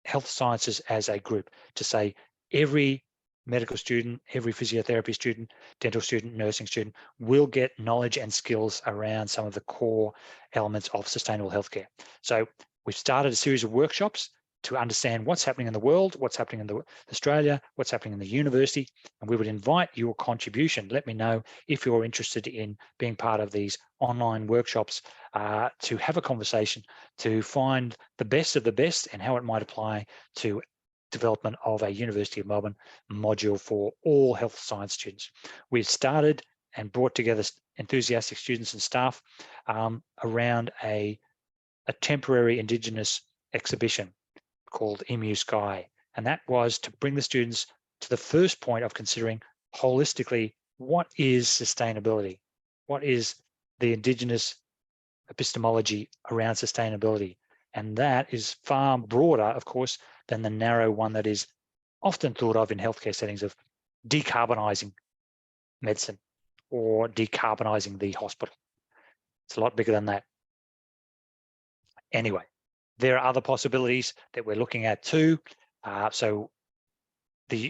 health sciences as a group, to say every medical student, every physiotherapy student, dental student, nursing student will get knowledge and skills around some of the core elements of sustainable healthcare. So we've started a series of workshops to understand what's happening in the world, what's happening in Australia, what's happening in the university, and we would invite your contribution. Let me know if you're interested in being part of these online workshops to have a conversation, to find the best of the best and how it might apply to development of a University of Melbourne module for all health science students. We've started and brought together enthusiastic students and staff around a temporary Indigenous exhibition called Emu Sky. And that was to bring the students to the first point of considering holistically, what is sustainability? What is the Indigenous epistemology around sustainability? And that is far broader, of course, than the narrow one that is often thought of in healthcare settings of decarbonizing medicine or decarbonizing the hospital. It's a lot bigger than that. Anyway, there are other possibilities that we're looking at too. So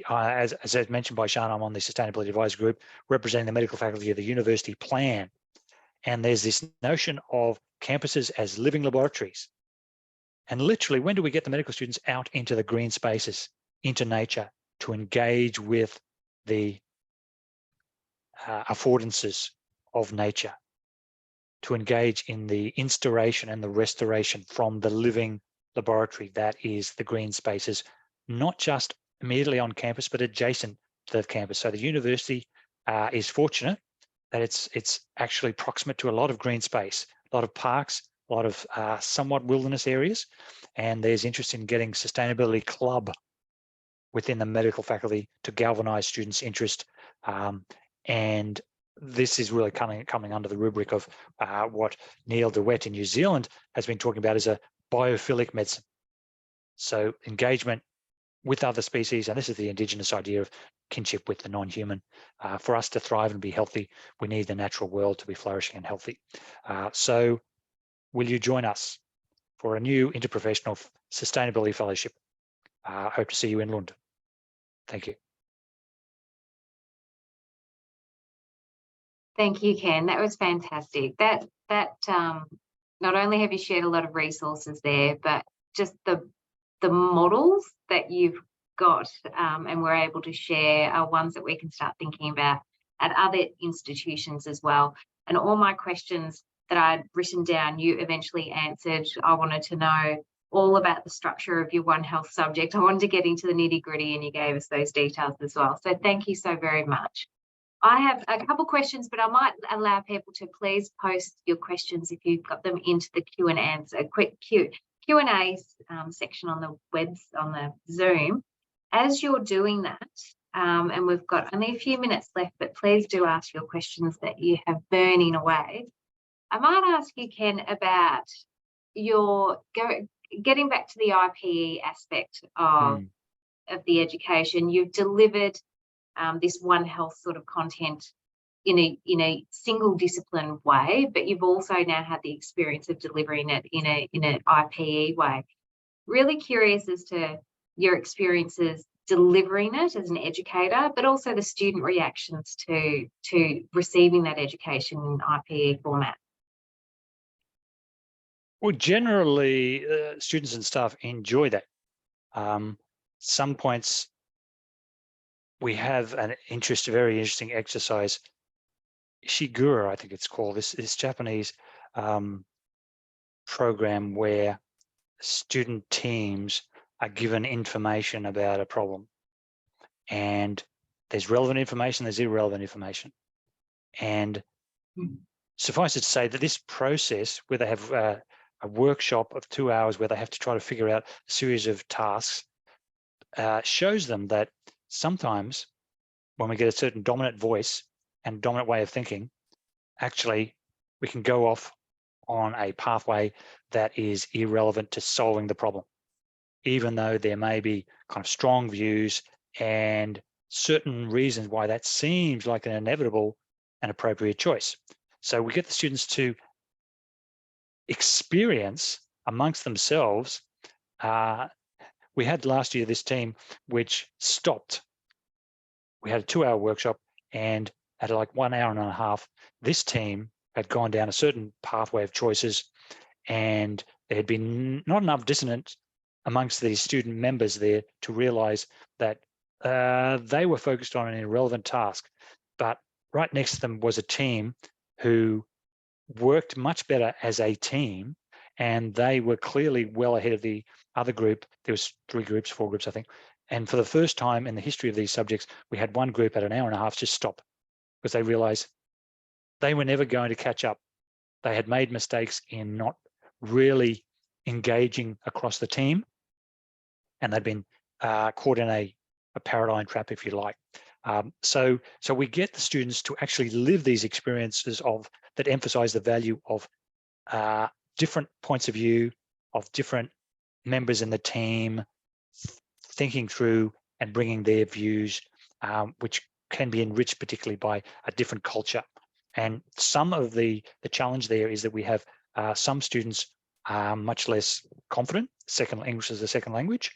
as mentioned by Sean, I'm on the Sustainability Advisory Group representing the medical faculty of the university plan. And there's this notion of campuses as living laboratories. And literally, when do we get the medical students out into the green spaces, into nature, to engage with the affordances of nature, to engage in the instauration and the restoration from the living laboratory that is the green spaces, not just immediately on campus, but adjacent to the campus. So the university is fortunate that it's actually proximate to a lot of green space, a lot of parks, a lot of somewhat wilderness areas, and there's interest in getting sustainability club within the medical faculty to galvanise students' interest, and this is really coming under the rubric of what Neil DeWitt in New Zealand has been talking about as a biophilic medicine. So engagement with other species, and this is the indigenous idea of kinship with the non-human. For us to thrive and be healthy, we need the natural world to be flourishing and healthy. So will you join us for a new Interprofessional Sustainability Fellowship? Hope to see you in Lund. Thank you. Thank you, Ken. That was fantastic. That not only have you shared a lot of resources there, but just the models that you've got and we're able to share are ones that we can start thinking about at other institutions as well. And all my questions that I'd written down, you eventually answered. I wanted to know all about the structure of your One Health subject. I wanted to get into the nitty-gritty, and you gave us those details as well. So thank you so very much. I have a couple questions, but I might allow people to please post your questions if you've got them into the Q&A, a quick Q&A section on the Zoom. As you're doing that, and we've got only a few minutes left, but please do ask your questions that you have burning away. I might ask you, Ken, about your getting back to the IPE aspect of the education. You've delivered this One Health sort of content in a single discipline way, but you've also now had the experience of delivering it in an IPE way. Really curious as to your experiences delivering it as an educator, but also the student reactions to receiving that education in IPE format. Well, generally, students and staff enjoy that. Some points we have an interest, a very interesting exercise. Shigura, I think it's called, this Japanese program where student teams are given information about a problem. And there's relevant information, there's irrelevant information. And suffice it to say that this process where they have a workshop of 2 hours where they have to try to figure out a series of tasks shows them that sometimes when we get a certain dominant voice and dominant way of thinking, actually we can go off on a pathway that is irrelevant to solving the problem, even though there may be kind of strong views and certain reasons why that seems like an inevitable and appropriate choice. So we get the students to experience amongst themselves. We had last year this team which stopped. We had a 2-hour workshop, and at like 1 hour and a half, this team had gone down a certain pathway of choices, and there had been not enough dissonance amongst these student members there to realize that they were focused on an irrelevant task. But right next to them was a team who worked much better as a team, and they were clearly well ahead of the other group. There was 4 groups, I think. And for the first time in the history of these subjects, we had one group at an hour and a half just stop because they realized they were never going to catch up. They had made mistakes in not really engaging across the team, and they'd been caught in a paradigm trap, if you like. So we get the students to actually live these experiences that emphasize the value of different points of view, of different members in the team, thinking through and bringing their views, which can be enriched particularly by a different culture. And some of the challenge there is that we have some students are much less confident, English as a second language.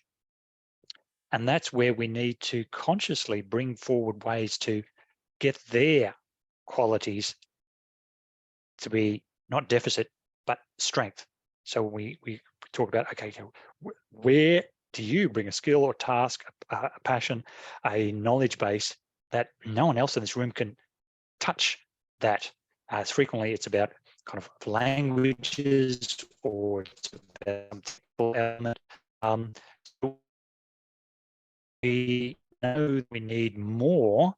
And that's where we need to consciously bring forward ways to get their qualities to be not deficit, but strength. So we talk about, okay, where do you bring a skill or task, a passion, a knowledge base that no one else in this room can touch that as frequently. It's about kind of languages, or it's about some technical element. We know we need more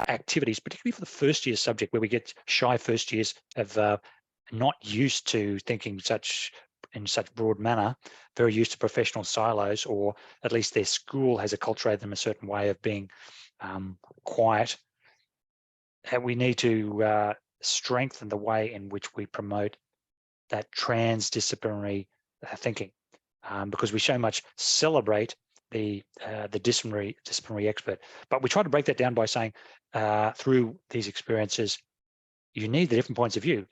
activities, particularly for the first year subject, where we get shy first years of not used to thinking in such broad manner, very used to professional silos, or at least their school has acculturated them a certain way of being quiet. And we need to strengthen the way in which we promote that transdisciplinary thinking, because we so much celebrate the disciplinary expert. But we try to break that down by saying, through these experiences, you need the different points of view.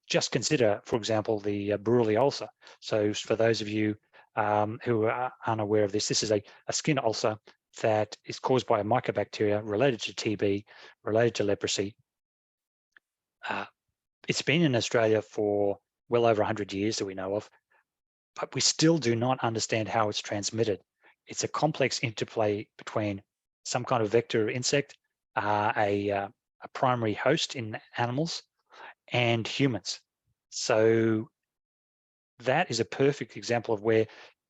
Just consider, for example, the Burley ulcer. So for those of you who are unaware of this, this is a skin ulcer that is caused by a mycobacteria related to TB, related to leprosy. It's been in Australia for well over 100 years that we know of, but we still do not understand how it's transmitted. It's a complex interplay between some kind of vector insect, a primary host in animals, and humans. So that is a perfect example of where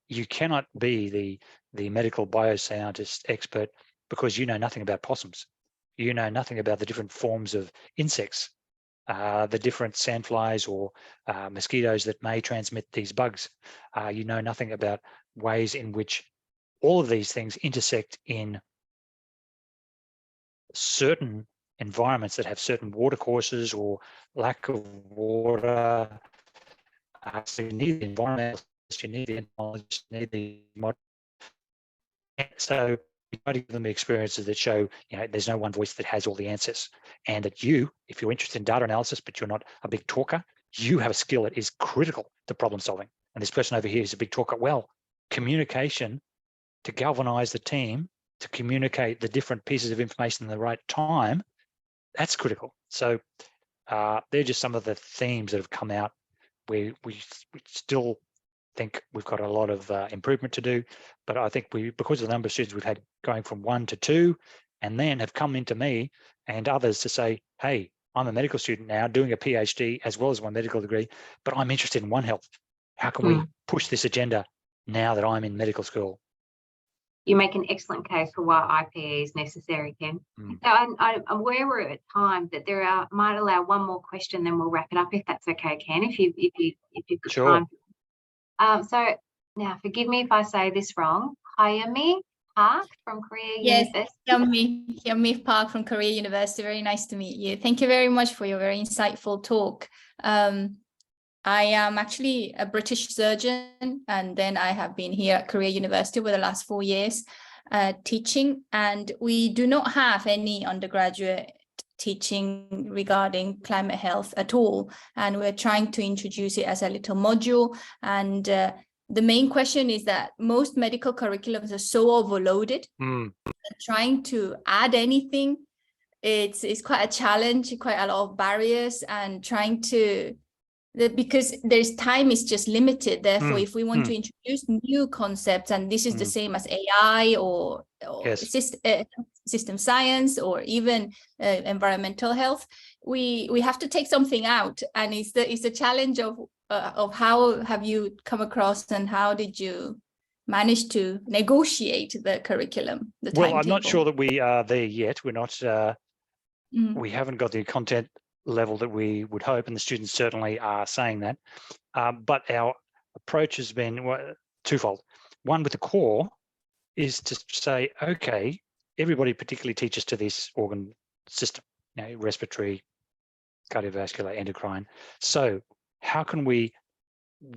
you cannot be the medical bioscientist expert because you know nothing about possums. You know nothing about the different forms of insects, the different sandflies or mosquitoes that may transmit these bugs. You know nothing about ways in which all of these things intersect in certain environments that have certain water courses or lack of water. So you need the environmental, you need the knowledge, you need the model. So you try to give them the experiences that show, there's no one voice that has all the answers, and that you, if you're interested in data analysis, but you're not a big talker, you have a skill that is critical to problem solving. And this person over here is a big talker. Well, communication to galvanize the team, to communicate the different pieces of information in the right time, that's critical. So they're just some of the themes that have come out where we still think we've got a lot of improvement to do, but I think because of the number of students we've had going from 1 to 2, and then have come into me and others to say, hey, I'm a medical student now doing a PhD as well as my medical degree, but I'm interested in One Health. How can we push this agenda now that I'm in medical school? You make an excellent case for why IPE is necessary, Ken. So I'm aware we're at time, that might allow one more question, then we'll wrap it up if that's okay, Ken. If you've got Sure. time. So now, forgive me if I say this wrong. Hyami Park from Korea University. Hyami Park from Korea University. Very nice to meet you. Thank you very much for your very insightful talk. I am actually a British surgeon, and then I have been here at Korea University for the last 4 years teaching, and we do not have any undergraduate teaching regarding climate health at all, and we're trying to introduce it as a little module. And the main question is that most medical curriculums are so overloaded, trying to add anything, it's quite a challenge, quite a lot of barriers, and trying to, because time is just limited. Therefore, if we want to introduce new concepts, and this is the same as AI or Yes. system science, or even environmental health, we have to take something out, and it's the challenge of how have you come across, and how did you manage to negotiate the curriculum, the timetable? Well, I'm not sure that we are there yet. We're not. We haven't got the content level that we would hope, and the students certainly are saying that. But our approach has been twofold. One, with the core, is to say, okay, everybody particularly teaches to this organ system, respiratory, cardiovascular, endocrine. So how can we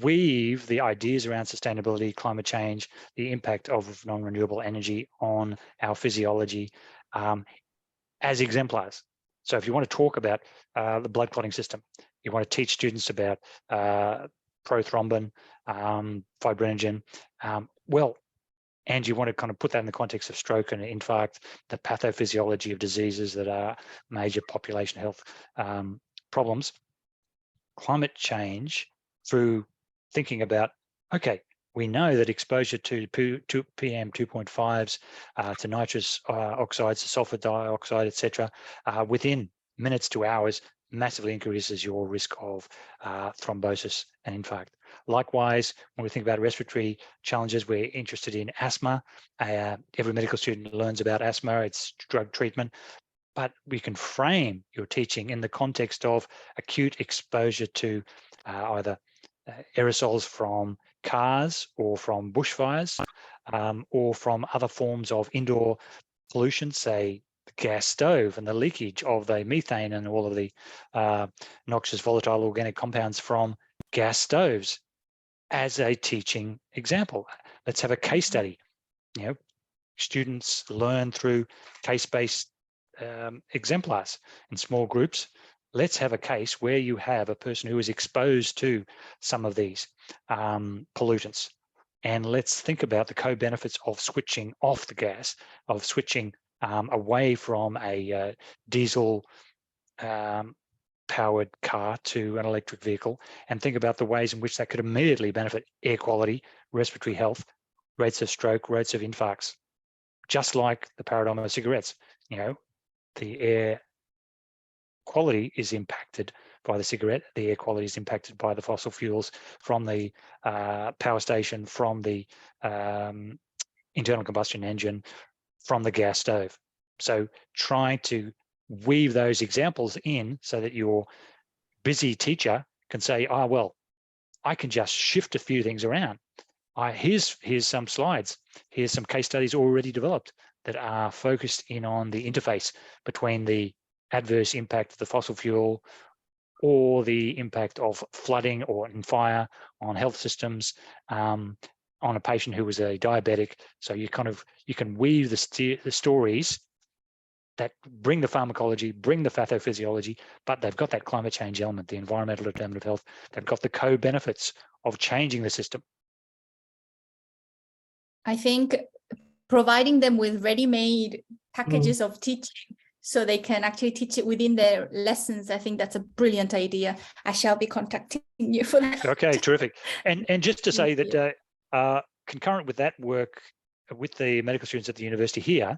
weave the ideas around sustainability, climate change, the impact of non-renewable energy on our physiology as exemplars? So if you want to talk about the blood clotting system, you want to teach students about prothrombin, fibrinogen, and you want to kind of put that in the context of stroke and infarct, the pathophysiology of diseases that are major population health problems, climate change, through thinking about, okay, we know that exposure to PM 2.5s, to nitrous oxides, to sulfur dioxide, etc., within minutes to hours massively increases your risk of thrombosis and infarct. Likewise, when we think about respiratory challenges, we're interested in asthma. Every medical student learns about asthma, its drug treatment, but we can frame your teaching in the context of acute exposure to either aerosols from cars or from bushfires, or from other forms of indoor pollution, say the gas stove and the leakage of the methane and all of the noxious volatile organic compounds from gas stoves as a teaching example. Let's have a case study. You know, students learn through case-based exemplars in small groups. Let's have a case where you have a person who is exposed to some of these pollutants. And let's think about the co-benefits of switching off the gas, of switching away from a diesel powered car to an electric vehicle, and think about the ways in which that could immediately benefit air quality, respiratory health, rates of stroke, rates of infarcts. Just like the paradigm of cigarettes, you know, the air quality is impacted by the cigarette, the air quality is impacted by the fossil fuels from the power station, from the internal combustion engine, from the gas stove. So try to weave those examples in so that your busy teacher can say, oh, well, I can just shift a few things around. Here's some slides. Here's some case studies already developed that are focused in on the interface between the adverse impact of the fossil fuel or the impact of flooding or in fire on health systems, on a patient who was a diabetic. So you can weave the stories that bring the pharmacology, bring the pathophysiology, but they've got that climate change element, the environmental determinant of health. They've got the co-benefits of changing the system. I think providing them with ready-made packages of teaching so they can actually teach it within their lessons, I think that's a brilliant idea. I shall be contacting you for that. Okay, terrific. And just to say that concurrent with that work with the medical students at the university here,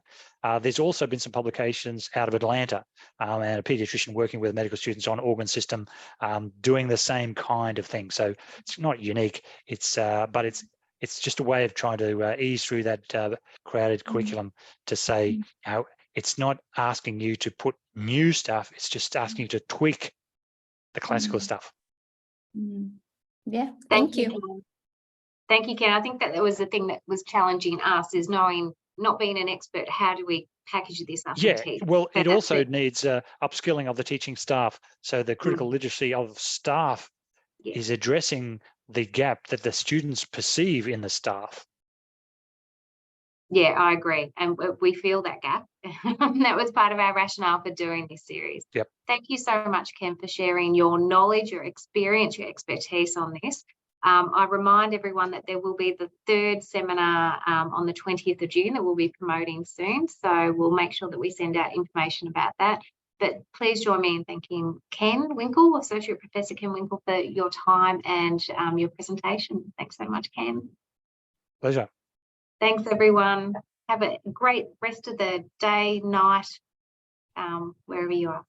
there's also been some publications out of Atlanta, and a pediatrician working with medical students on organ system, doing the same kind of thing. So it's not unique, but it's just a way of trying to ease through that crowded curriculum to say, how it's not asking you to put new stuff, it's just asking you to tweak the classical stuff. Yeah, thank you. Ken. Thank you, Ken. I think that was the thing that was challenging us, is knowing, not being an expert, how do we package this up and teach? Well, it also needs upskilling of the teaching staff. So the critical literacy of staff is addressing the gap that the students perceive in the staff. Yeah, I agree. And we feel that gap. That was part of our rationale for doing this series. Yep. Thank you so much, Ken, for sharing your knowledge, your experience, your expertise on this. I remind everyone that there will be the third seminar on the 20th of June that we'll be promoting soon. So we'll make sure that we send out information about that. But please join me in thanking Ken Winkel, Associate Professor Ken Winkel, for your time and your presentation. Thanks so much, Ken. Pleasure. Thanks, everyone. Have a great rest of the day, night, wherever you are.